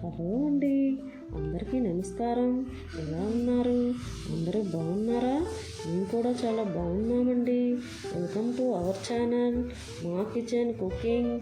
Hello అండి, అందరికీ నమస్కారం. ఎలా ఉన్నారు? అందరూ బాగున్నారా? మేము కూడా చాలా బాగున్నామండి. వెల్కమ్ టు అవర్ ఛానల్ మా కిచెన్ కుకింగ్.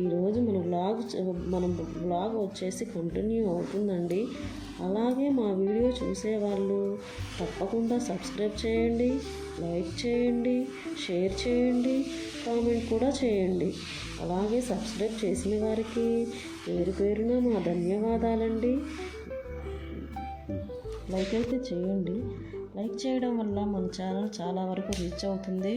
ఈరోజు మన బ్లాగ్ వచ్చేసి కంటిన్యూ అవుతుందండి. అలాగే మా వీడియో చూసేవాళ్ళు తప్పకుండా సబ్స్క్రైబ్ చేయండి, లైక్ చేయండి, షేర్ చేయండి, కామెంట్ కూడా చేయండి. అలాగే సబ్స్క్రైబ్ చేసిన వారికి పేరు పేరున మా ధన్యవాదాలండి. లైక్ అయితే చేయండి. లైక్ చేయడం వల్ల మన ఛానల్ చాలా వరకు రీచ్ అవుతుంది.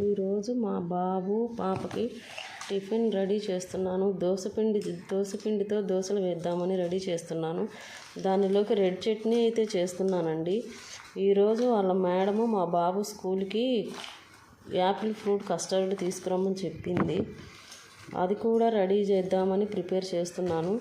ఈరోజు మా బాబు పాపకి టిఫిన్ రెడీ చేస్తున్నాను. దోసపిండితో దోశలు వేద్దామని రెడీ చేస్తున్నాను. దానిలోకి రెడ్ చట్నీ అయితే చేస్తున్నానండి. ఈరోజు వాళ్ళ మేడము మా బాబు స్కూల్కి యాపిల్ ఫ్రూట్ కస్టర్డ్ తీసుకురమ్మని చెప్పింది. అది కూడా రెడీ చేద్దామని ప్రిపేర్ చేస్తున్నాను.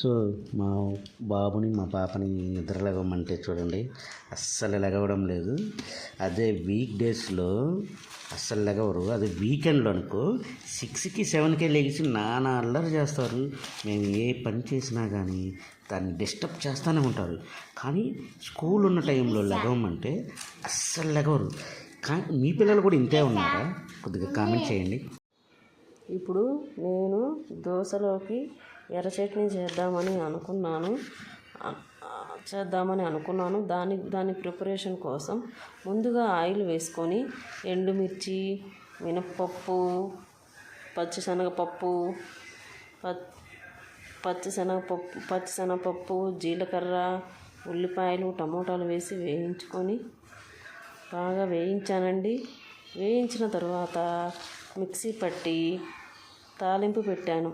సో మా బాబుని మా పాపని నిద్ర లెగవమంటే చూడండి అస్సలు లెగవడం లేదు. అదే వీక్ డేస్లో అస్సలు లెగవరు. అది వీకెండ్లో అనుకో 6కి 7కే లెగిసి నానా అల్లరి చేస్తారు. మేము ఏ పని చేసినా కానీ దాన్ని డిస్టర్బ్ చేస్తూనే ఉంటారు. కానీ స్కూల్ ఉన్న టైంలో లెగవమంటే అస్సలు లెగవరు. కానీ మీ పిల్లలు కూడా ఇంతే ఉన్నారా? కొద్దిగా కామెంట్ చేయండి. ఇప్పుడు నేను దోశలోకి ఎర్ర చట్నీ చేద్దామని అనుకున్నాను. దాని ప్రిపరేషన్ కోసం ముందుగా ఆయిల్ వేసుకొని ఎండుమిర్చి, మినప్పప్పు, పచ్చిశనగపప్పు, జీలకర్ర, ఉల్లిపాయలు, టమోటాలు వేసి బాగా వేయించానండి. వేయించిన తర్వాత మిక్సీ పట్టి తాలింపు పెట్టాను.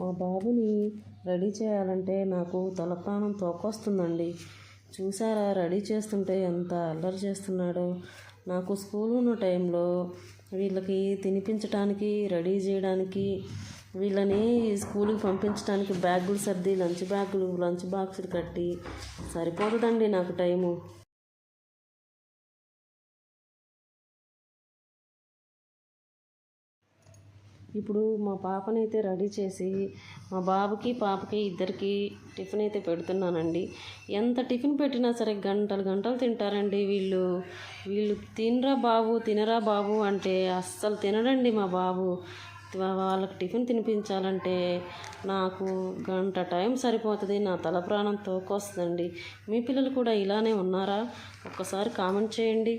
మా బాబుని రెడీ చేయాలంటే నాకు తలప్రాణం తోకొస్తుందండి. చూసారా రెడీ చేస్తుంటే ఎంత అల్లరి చేస్తున్నాడో. నాకు స్కూల్ ఉన్న టైంలో వీళ్ళకి తినిపించడానికి, రెడీ చేయడానికి, వీళ్ళని స్కూల్కి పంపించడానికి బ్యాగులు సర్ది లంచ్ బాక్సులు కట్టి సరిపోతుందండి నాకు టైము. ఇప్పుడు మా పాపని అయితే రెడీ చేసి మా బాబుకి పాపకి ఇద్దరికి టిఫిన్ అయితే పెడుతున్నానండి. ఎంత టిఫిన్ పెట్టినా సరే గంటలు తింటారండి వీళ్ళు. తినరా బాబు అంటే అస్సలు తినడండి మా బాబు. వాళ్ళకి టిఫిన్ తినిపించాలంటే నాకు గంట టైం సరిపోతుంది. నా తల ప్రాణం తోకొస్తుందండి. మీ పిల్లలు కూడా ఇలానే ఉన్నారా? ఒక్కసారి కామెంట్ చేయండి.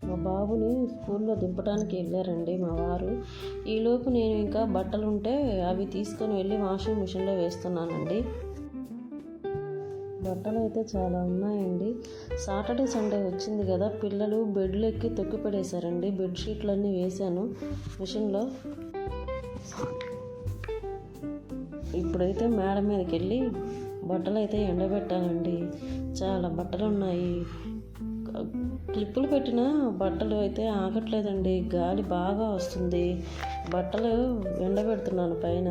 మా బాబుని స్కూల్లో దింపడానికి వెళ్ళారండి మా వారు. ఈలోపు నేను ఇంకా బట్టలు ఉంటే అవి తీసుకొని వెళ్ళి వాషింగ్ మిషన్లో వేస్తున్నానండి. బట్టలు అయితే చాలా ఉన్నాయండి. సాటర్డే సండే వచ్చింది కదా, పిల్లలు బెడ్లు ఎక్కి తొక్కి పడేశారండి. బెడ్షీట్లన్నీ వేశాను మిషన్లో. ఇప్పుడైతే మేడ మీదకి వెళ్ళి బట్టలు అయితే ఎండబెట్టాలండి. చాలా బట్టలు ఉన్నాయి. క్లిప్పులు పెట్టిన బట్టలు అయితే ఆగట్లేదండి. గాలి బాగా వస్తుంది. బట్టలు ఎండబెడుతున్నాను పైన.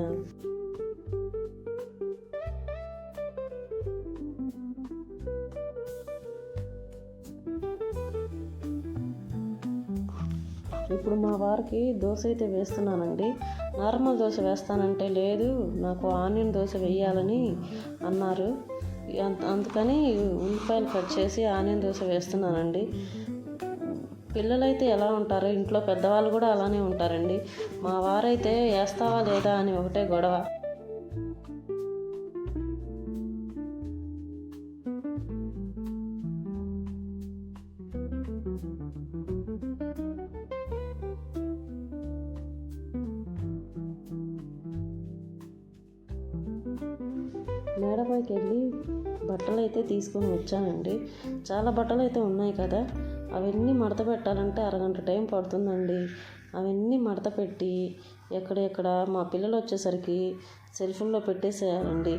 ఇప్పుడు మా వారికి దోశ అయితే వేస్తున్నానండి. నార్మల్ దోశ వేస్తానంటే లేదు, నాకు ఆనియన్ దోశ వేయాలని అన్నారు. అందుకని ఉల్లిపాయలు కట్ చేసి ఆనియన్ దోశ వేస్తున్నానండి. పిల్లలైతే ఎలా ఉంటారో ఇంట్లో పెద్దవాళ్ళు కూడా అలానే ఉంటారండి. మా వారైతే వేస్తావా లేదా అని ఒకటే గొడవ. మేడపైకి వెళ్ళి బట్టలు అయితే తీసుకొని వచ్చానండి. చాలా బట్టలు అయితే ఉన్నాయి కదా, అవన్నీ మడత పెట్టాలంటే అరగంట టైం పడుతుందండి. అవన్నీ మడత పెట్టి ఎక్కడెక్కడ మా పిల్లలు వచ్చేసరికి సెల్ఫుల్లో పెట్టేసేయాలండి.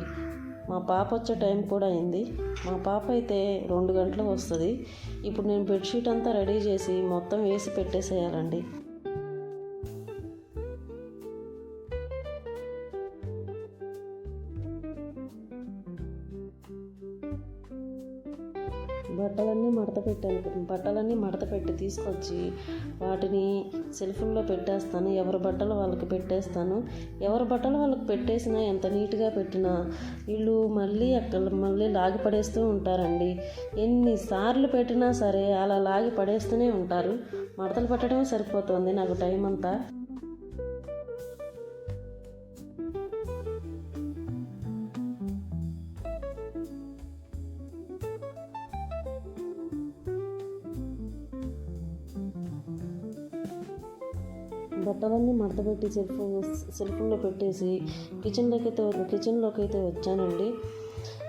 మా పాప వచ్చే టైం కూడా అయింది. మా పాప అయితే 2 గంటలకు వస్తుంది. ఇప్పుడు నేను బెడ్షీట్ అంతా రెడీ చేసి మొత్తం వేసి పెట్టేసేయాలండి. బట్టలన్నీ మడత పెట్టి తీసుకొచ్చి వాటిని సెల్ఫుల్లో పెట్టేస్తాను. ఎవరి బట్టలు వాళ్ళకి పెట్టేస్తాను. ఎవరి బట్టలు వాళ్ళకి పెట్టేసినా ఎంత నీట్గా పెట్టినా వీళ్ళు మళ్ళీ లాగి పడేస్తూ ఉంటారండి. ఎన్నిసార్లు పెట్టినా సరే అలా లాగి పడేస్తూనే ఉంటారు. మడతలు పెట్టడమే సరిపోతుంది నాకు టైం అంతా. బట్టలన్నీ మడతపెట్టి సెల్ఫ్లో పెట్టేసి కిచెన్లోకి అయితే వచ్చానండి.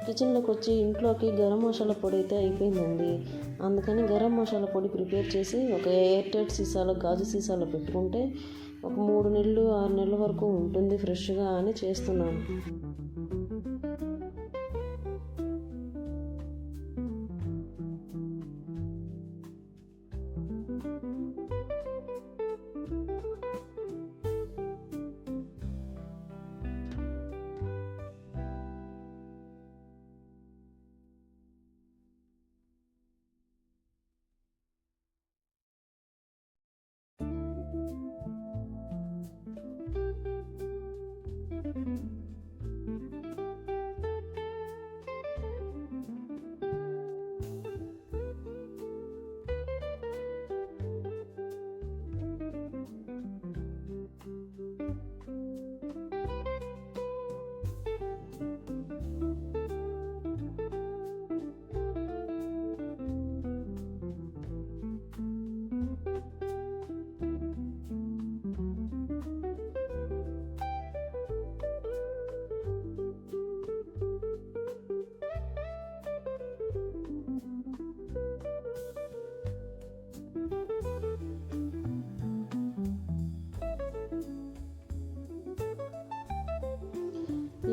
కిచెన్లోకి వచ్చి ఇంట్లోకి గరం మసాలా పొడి అయితే అయిపోయిందండి. అందుకని గరం మసాలా పొడి ప్రిపేర్ చేసి ఒక ఎయిర్ టైట్ సీసాలో, గాజు సీసాలో పెట్టుకుంటే ఒక 3 నెలలు 6 నెలల వరకు ఉంటుంది ఫ్రెష్గా అని చేస్తున్నాను.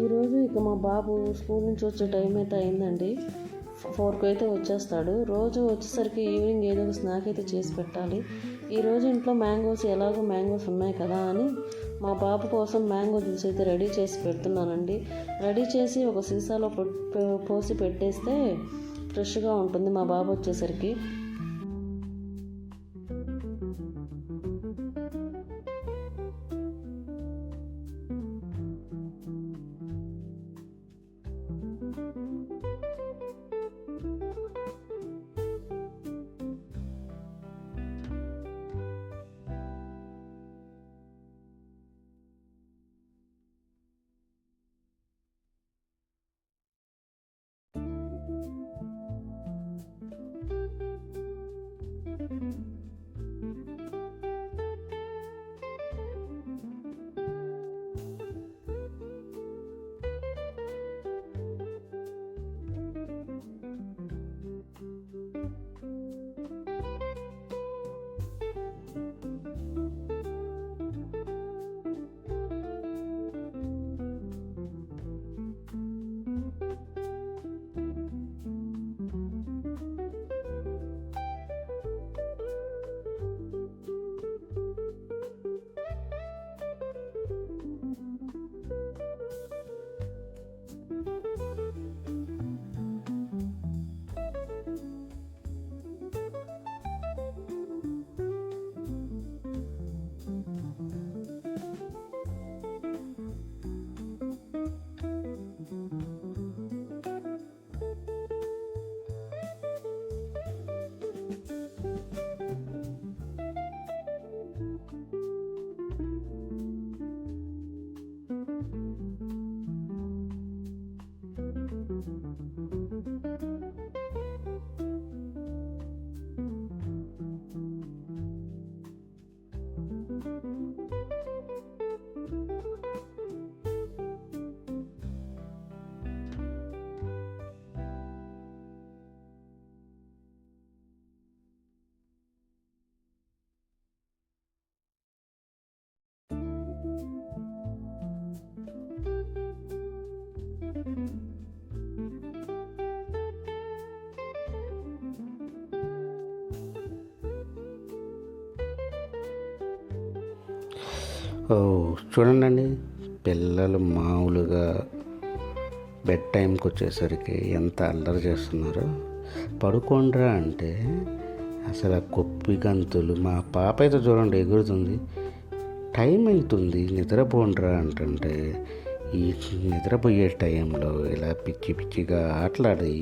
ఈరోజు ఇక మా బాబు స్కూల్ నుంచి వచ్చే టైం అయితే అయిందండి. 4కి అయితే వచ్చేస్తాడు. రోజు వచ్చేసరికి ఈవినింగ్ ఏదో ఒక స్నాక్ అయితే చేసి పెట్టాలి. ఈరోజు ఇంట్లో ఎలాగో మ్యాంగోస్ ఉన్నాయి కదా అని మా బాబు కోసం మ్యాంగో జ్యూస్ అయితే రెడీ చేసి పెడుతున్నానండి. రెడీ చేసి ఒక సీసాలో పోసి పెట్టేస్తే ఫ్రెష్గా ఉంటుంది మా బాబు వచ్చేసరికి. చూడండి, పిల్లలు మామూలుగా బెడ్ టైంకి వచ్చేసరికి ఎంత అల్లరి చేస్తున్నారో. పడుకోండ్రా అంటే అసలు కొప్పి గంతులు. మా పాప అయితే చూడండి ఎగురుతుంది. టైం అవుతుంది నిద్రపోండ్రా అంటుంటే ఈ నిద్రపోయే టైంలో ఇలా పిచ్చి పిచ్చిగా ఆటలాడి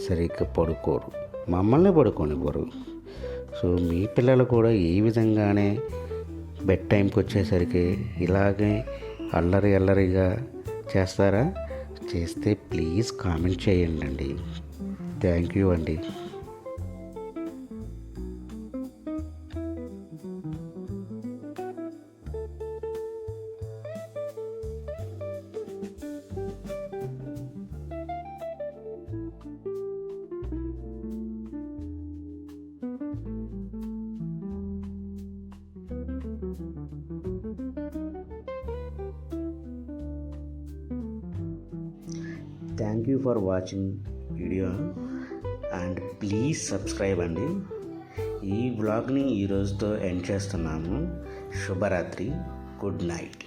సరిగ్గా పడుకోరు, మమ్మల్ని పడుకోనివ్వరు. సో మీ పిల్లలు కూడా ఈ విధంగానే బెడ్ టైంకి వచ్చేసరికి ఇలాగే అల్లరిగా చేస్తారా? చేస్తే ప్లీజ్ కామెంట్ చేయండి. థ్యాంక్ యూ అండి. Thank you for watching video and please subscribe అండి. ఈ వ్లాగ్ని ఈరోజుతో ఎండ్ చేస్తున్నాము. శుభరాత్రి, గుడ్ నైట్.